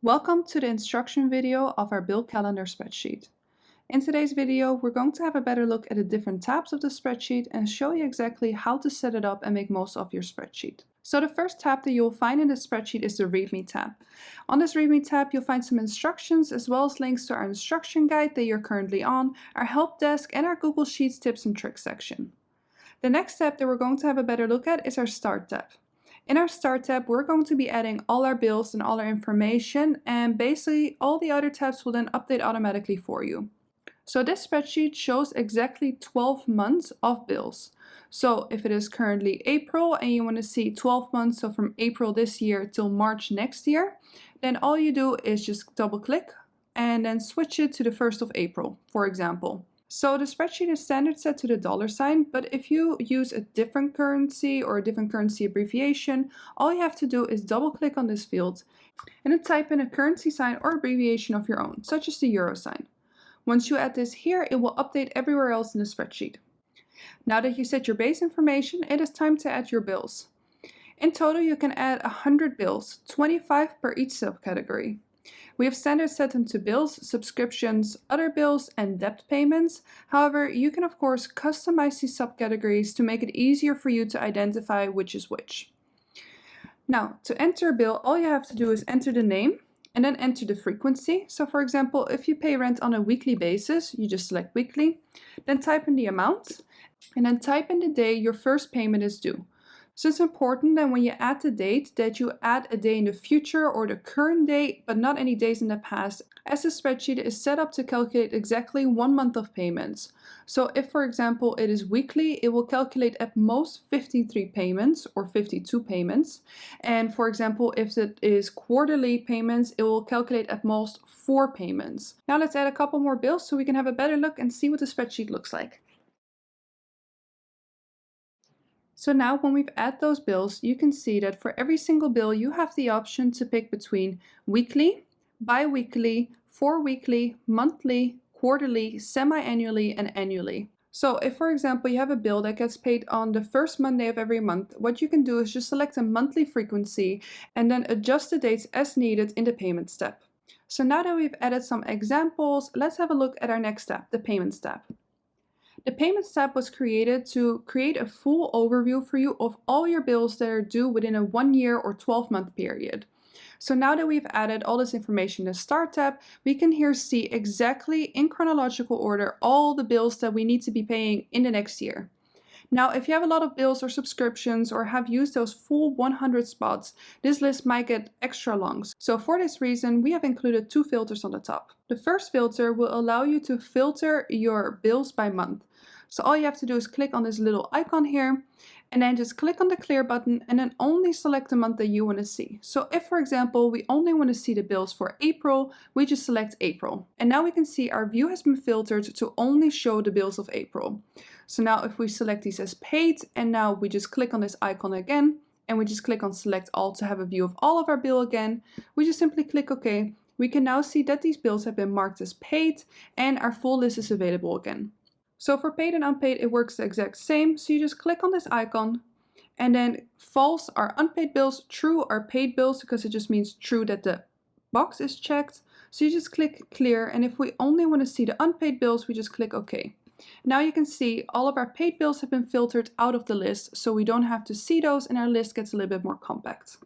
Welcome to the instruction video of our bill calendar spreadsheet. In today's video, we're going to have a better look at the different tabs of the spreadsheet and show you exactly how to set it up and make most of your spreadsheet. So the first tab that you'll find in the spreadsheet is the README tab. On this README tab, you'll find some instructions as well as links to our instruction guide that you're currently on, our help desk, and our Google Sheets tips and tricks section. The next tab that we're going to have a better look at is our Start tab. In our Start tab, we're going to be adding all our bills and all our information, and basically all the other tabs will then update automatically for you. So this spreadsheet shows exactly 12 months of bills. So if it is currently April and you want to see 12 months, so from April this year till March next year, then all you do is just double click and then switch it to the 1st of April, for example. So the spreadsheet is standard set to the $sign, but if you use a different currency or a different currency abbreviation, all you have to do is double click on this field and then type in a currency sign or abbreviation of your own, such as the euro sign. Once you add this here, it will update everywhere else in the spreadsheet. Now that you set your base information, it is time to add your bills. In total, you can add 100 bills, 25 per each subcategory. We have standard set them to bills, subscriptions, other bills, and debt payments. However, you can of course customize these subcategories to make it easier for you to identify which is which. Now, to enter a bill, all you have to do is enter the name and then enter the frequency. So for example, if you pay rent on a weekly basis, you just select weekly, then type in the amount, and then type in the day your first payment is due. So it's important that when you add the date that you add a day in the future or the current date, but not any days in the past, as the spreadsheet is set up to calculate exactly 1 month of payments. So if, for example, it is weekly, it will calculate at most 53 payments or 52 payments. And for example, if it is quarterly payments, it will calculate at most 4 payments. Now let's add a couple more bills so we can have a better look and see what the spreadsheet looks like. So now when we've added those bills, you can see that for every single bill, you have the option to pick between weekly, bi-weekly, 4-weekly, monthly, quarterly, semi-annually, and annually. So if, for example, you have a bill that gets paid on the first Monday of every month, what you can do is just select a monthly frequency and then adjust the dates as needed in the payment step. So now that we've added some examples, let's have a look at our next step, the payments tab. The Payments tab was created to create a full overview for you of all your bills that are due within a 1 year or 12-month period. So now that we've added all this information in the Start tab, we can here see exactly in chronological order all the bills that we need to be paying in the next year. Now, if you have a lot of bills or subscriptions or have used those full 100 spots, this list might get extra long. So for this reason, we have included 2 filters on the top. The first filter will allow you to filter your bills by month. So all you have to do is click on this little icon here and then just click on the clear button and then only select the month that you want to see. So if, for example, we only want to see the bills for April, we just select April. And now we can see our view has been filtered to only show the bills of April. So now if we select these as paid and now we just click on this icon again and we just click on select all to have a view of all of our bill again, we just simply click OK. We can now see that these bills have been marked as paid and our full list is available again. So for paid and unpaid, it works the exact same. So you just click on this icon and then false are unpaid bills, true are paid bills, because it just means true that the box is checked. So you just click clear. And if we only want to see the unpaid bills, we just click OK. Now you can see all of our paid bills have been filtered out of the list, so we don't have to see those and our list gets a little bit more compact.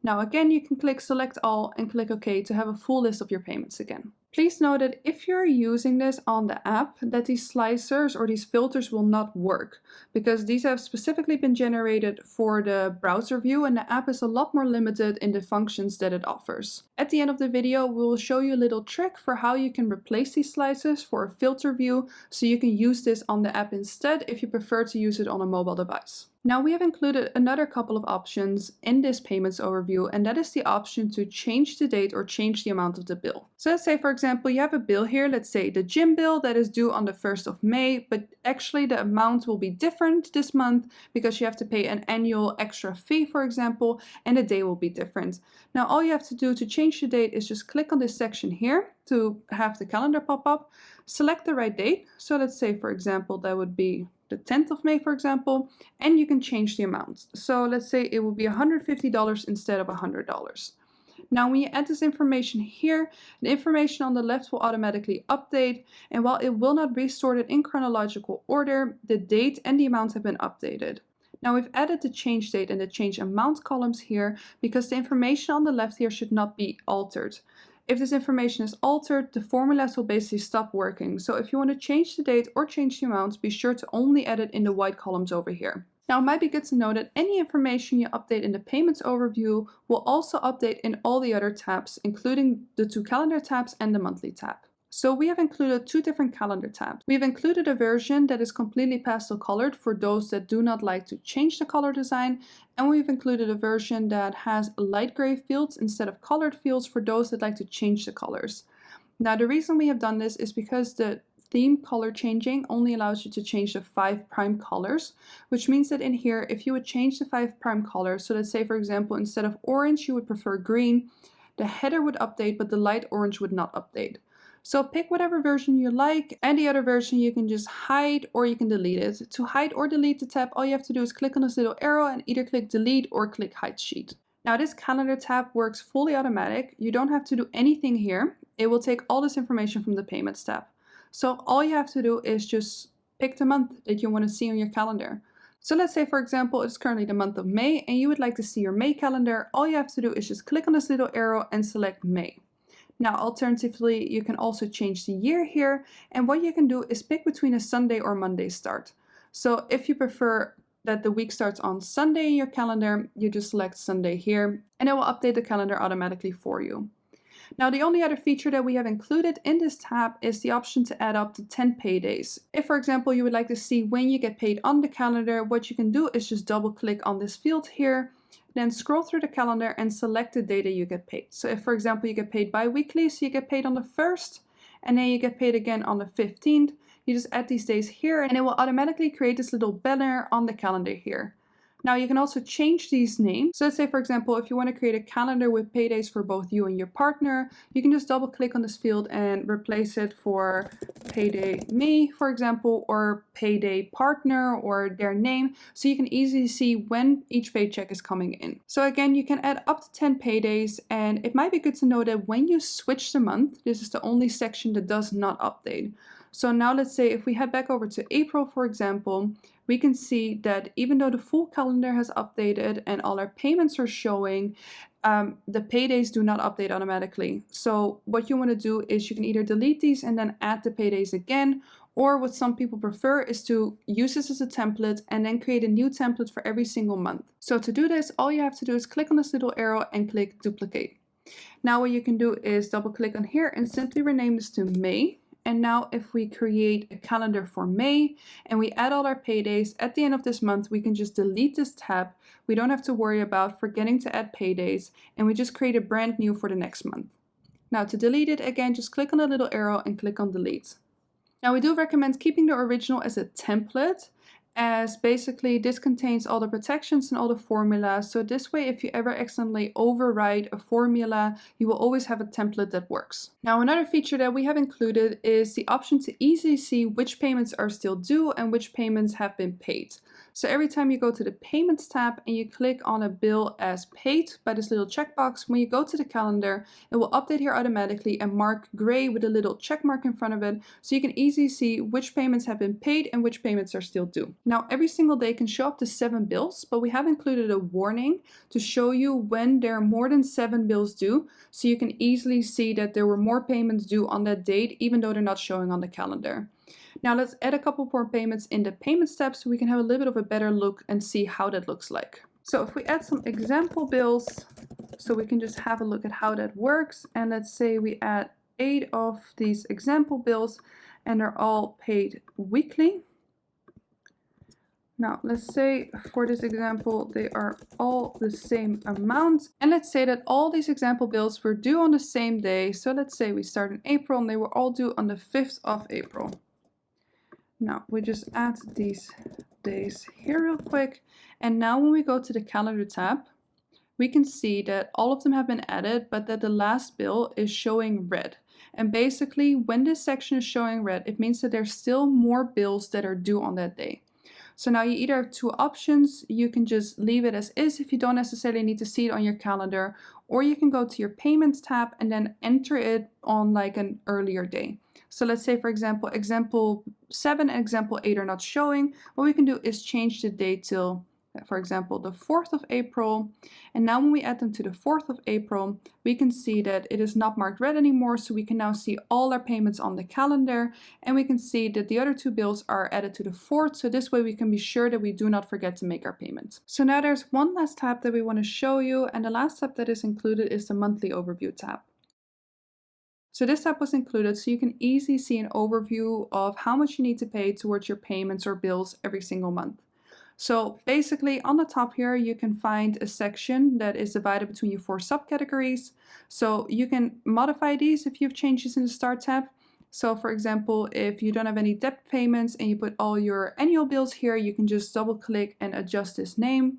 Now again, you can click select all and click OK to have a full list of your payments again. Please note that if you're using this on the app, that these slicers or these filters will not work, because these have specifically been generated for the browser view and the app is a lot more limited in the functions that it offers. At the end of the video, we will show you a little trick for how you can replace these slicers for a filter view so you can use this on the app instead if you prefer to use it on a mobile device. Now we have included another couple of options in this payments overview, and that is the option to change the date or change the amount of the bill. So let's say, for example, you have a bill here, let's say the gym bill that is due on the 1st of May, but actually the amount will be different this month because you have to pay an annual extra fee, for example, and the day will be different. Now all you have to do to change the date is just click on this section here to have the calendar pop up, select the right date. So let's say, for example, that would be the 10th of May, for example, and you can change the amount. So let's say it will be $150 instead of $100. Now when you add this information here, the information on the left will automatically update, and while it will not be sorted in chronological order, the date and the amount have been updated. Now we've added the change date and the change amount columns here because the information on the left here should not be altered. If this information is altered, the formulas will basically stop working. So if you want to change the date or change the amount, be sure to only edit in the white columns over here. Now it might be good to know that any information you update in the payments overview will also update in all the other tabs, including the 2 calendar tabs and the monthly tab. So we have included 2 different calendar tabs. We've included a version that is completely pastel colored for those that do not like to change the color design, and we've included a version that has light gray fields instead of colored fields for those that like to change the colors. Now the reason we have done this is because the theme color changing only allows you to change the 5 prime colors, which means that in here, if you would change the 5 prime colors, so let's say for example instead of orange you would prefer green, the header would update but the light orange would not update. So pick whatever version you like, and the other version you can just hide or you can delete it. To hide or delete the tab, all you have to do is click on this little arrow and either click delete or click hide sheet. Now this calendar tab works fully automatic. You don't have to do anything here. It will take all this information from the payments tab. So all you have to do is just pick the month that you want to see on your calendar. So let's say for example it's currently the month of May and you would like to see your May calendar. All you have to do is just click on this little arrow and select May. Now alternatively you can also change the year here, and what you can do is pick between a Sunday or Monday start. So if you prefer that the week starts on Sunday in your calendar, you just select Sunday here and it will update the calendar automatically for you. Now the only other feature that we have included in this tab is the option to add up to 10 paydays. If for example you would like to see when you get paid on the calendar, what you can do is just double click on this field here, then scroll through the calendar and select the day that you get paid. So if for example you get paid bi-weekly, so you get paid on the 1st and then you get paid again on the 15th, you just add these days here and it will automatically create this little banner on the calendar here. Now you can also change these names. So let's say for example, if you want to create a calendar with paydays for both you and your partner, you can just double click on this field and replace it for payday me, for example, or payday partner or their name. So you can easily see when each paycheck is coming in. So again, you can add up to 10 paydays, and it might be good to know that when you switch the month, this is the only section that does not update. So now let's say if we head back over to April, for example, we can see that even though the full calendar has updated and all our payments are showing, the paydays do not update automatically. So what you want to do is you can either delete these and then add the paydays again, or what some people prefer is to use this as a template and then create a new template for every single month. So to do this, all you have to do is click on this little arrow and click duplicate. Now what you can do is double click on here and simply rename this to May. And now if we create a calendar for May and we add all our paydays at the end of this month, we can just delete this tab. We don't have to worry about forgetting to add paydays, and we just create a brand new for the next month. Now to delete it, again, just click on the little arrow and click on delete. Now we do recommend keeping the original as a template, as basically this contains all the protections and all the formulas. So this way, if you ever accidentally overwrite a formula, you will always have a template that works. Now another feature that we have included is the option to easily see which payments are still due and which payments have been paid. So every time you go to the payments tab and you click on a bill as paid by this little checkbox, when you go to the calendar, it will update here automatically and mark gray with a little check mark in front of it, so you can easily see which payments have been paid and which payments are still due. Now every single day can show up to 7 bills, but we have included a warning to show you when there are more than 7 bills due, so you can easily see that there were more payments due on that date, even though they're not showing on the calendar. Now let's add a couple more payments in the payments tab so we can have a little bit of a better look and see how that looks like. So if we add some example bills, so we can just have a look at how that works. And let's say we add 8 of these example bills and they're all paid weekly. Now let's say for this example, they are all the same amount. And let's say that all these example bills were due on the same day. So let's say we start in April and they were all due on the 5th of April. Now we just add these days here real quick. And now when we go to the calendar tab, we can see that all of them have been added, but that the last bill is showing red. And basically when this section is showing red, it means that there's still more bills that are due on that day. So now you either have two options. You can just leave it as is if you don't necessarily need to see it on your calendar, or you can go to your payments tab and then enter it on like an earlier day. So let's say, for example, example 7 and example 8 are not showing. What we can do is change the date till, for example, the 4th of April. And now when we add them to the 4th of April, we can see that it is not marked red anymore. So we can now see all our payments on the calendar, and we can see that the other two bills are added to the 4th. So this way we can be sure that we do not forget to make our payments. So now there's one last tab that we want to show you. And the last tab that is included is the monthly overview tab. So this tab was included so you can easily see an overview of how much you need to pay towards your payments or bills every single month. So basically on the top here, you can find a section that is divided between your 4 subcategories. So you can modify these if you have changes in the Start tab. So for example, if you don't have any debt payments and you put all your annual bills here, you can just double click and adjust this name.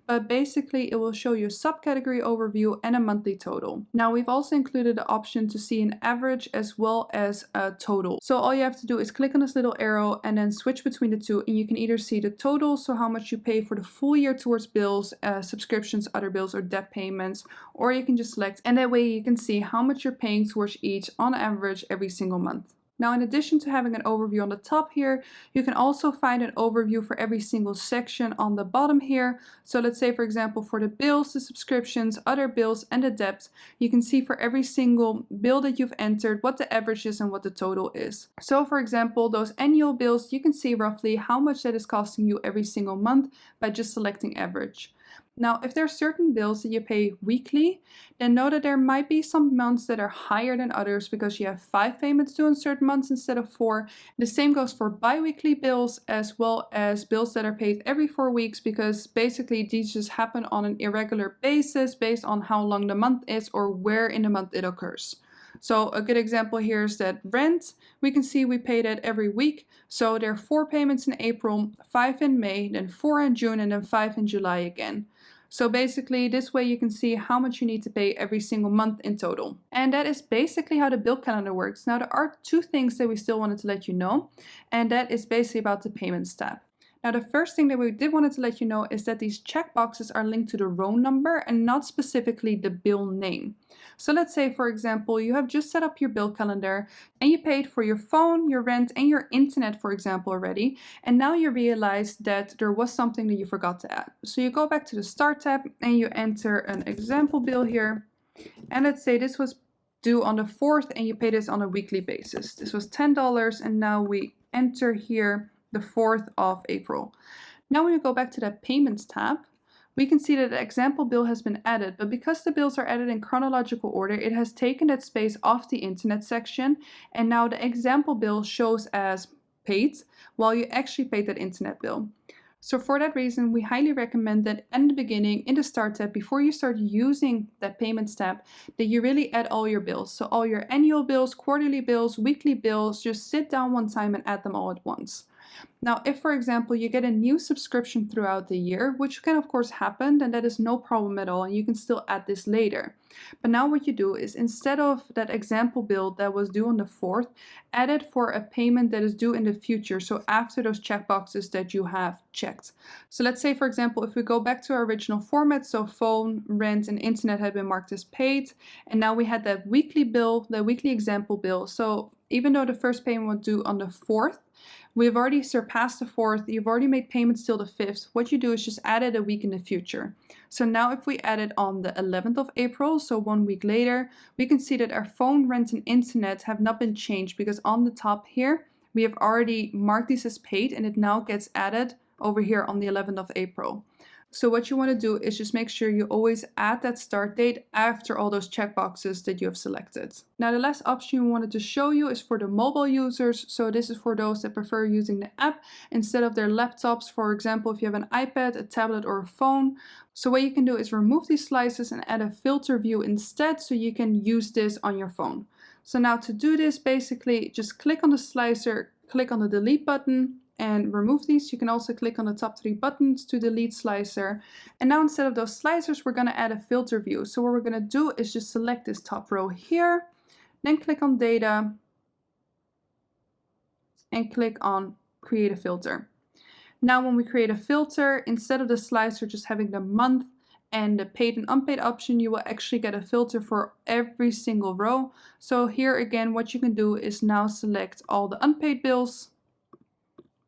But basically it will show you a subcategory overview and a monthly total. Now we've also included the option to see an average as well as a total. So all you have to do is click on this little arrow and then switch between the two, and you can either see the total, so how much you pay for the full year towards bills, subscriptions, other bills, or debt payments, or you can just select, and that way you can see how much you're paying towards each on average every single month. Now, in addition to having an overview on the top here, you can also find an overview for every single section on the bottom here. So let's say, for example, for the bills, the subscriptions, other bills, and the debts, you can see for every single bill that you've entered what the average is and what the total is. So for example, those annual bills, you can see roughly how much that is costing you every single month by just selecting average. Now, if there are certain bills that you pay weekly, then know that there might be some months that are higher than others because you have 5 payments due in certain months instead of 4. The same goes for bi-weekly bills as well as bills that are paid every 4 weeks, because basically these just happen on an irregular basis based on how long the month is or where in the month it occurs. So a good example here is that rent, we can see we pay that every week. So there are 4 payments in April, 5 in May, then 4 in June, and then 5 in July again. So basically this way you can see how much you need to pay every single month in total. And that is basically how the bill calendar works. Now there are 2 things that we still wanted to let you know, and that is basically about the payments tab. Now the first thing that we did wanted to let you know is that these checkboxes are linked to the row number and not specifically the bill name. So let's say, for example, you have just set up your bill calendar and you paid for your phone, your rent, and your internet, for example, already. And now you realize that there was something that you forgot to add. So you go back to the Start tab and you enter an example bill here. And let's say this was due on the 4th and you pay this on a weekly basis. This was $10, and now we enter here the 4th of April. Now when we go back to that Payments tab, we can see that the example bill has been added, but because the bills are added in chronological order, it has taken that space off the internet section, and now the example bill shows as paid while you actually paid that internet bill. So for that reason, we highly recommend that in the beginning, in the Start tab, before you start using that Payments tab, that you really add all your bills. So all your annual bills, quarterly bills, weekly bills, just sit down one time and add them all at once. Now, if, for example, you get a new subscription throughout the year, which can of course happen, then that is no problem at all, and you can still add this later. But now what you do is, instead of that example bill that was due on the 4th, add it for a payment that is due in the future, so after those checkboxes that you have checked. So let's say, for example, if we go back to our original format, so phone, rent, and internet had been marked as paid, and now we had that weekly bill, the weekly example bill. So even though the first payment was due on the 4th, we've already surpassed the 4th, you've already made payments till the 5th. What you do is just add it a week in the future. So now if we add it on the 11th of April, so 1 week later, we can see that our phone, rent, and internet have not been changed, because on the top here, we have already marked these as paid, and it now gets added over here on the 11th of April. So what you want to do is just make sure you always add that start date after all those checkboxes that you have selected. Now the last option we wanted to show you is for the mobile users. So this is for those that prefer using the app instead of their laptops. For example, if you have an iPad, a tablet, or a phone. So what you can do is remove these slices and add a filter view instead, so you can use this on your phone. So now to do this, basically just click on the slicer, click on the delete button, and remove these. You can also click on the top 3 buttons to delete slicer. And now instead of those slicers, we're going to add a filter view. So what we're going to do is just select this top row here, then click on data and click on create a filter. Now when we create a filter, instead of the slicer just having the month and the paid and unpaid option, you will actually get a filter for every single row. So here again, what you can do is now select all the unpaid bills.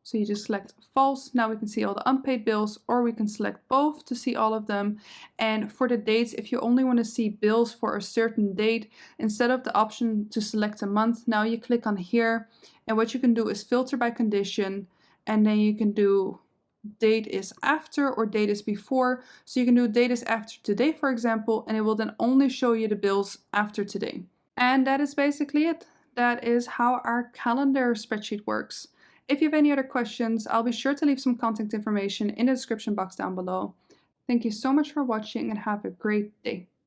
So you just select false. Now we can see all the unpaid bills, or we can select both to see all of them. And for the dates, if you only want to see bills for a certain date, instead of the option to select a month, now you click on here. And what you can do is filter by condition. And then you can do date is after or date is before. So you can do date is after today, for example, and it will then only show you the bills after today. And that is basically it. That is how our calendar spreadsheet works. If you have any other questions, I'll be sure to leave some contact information in the description box down below. Thank you so much for watching and have a great day.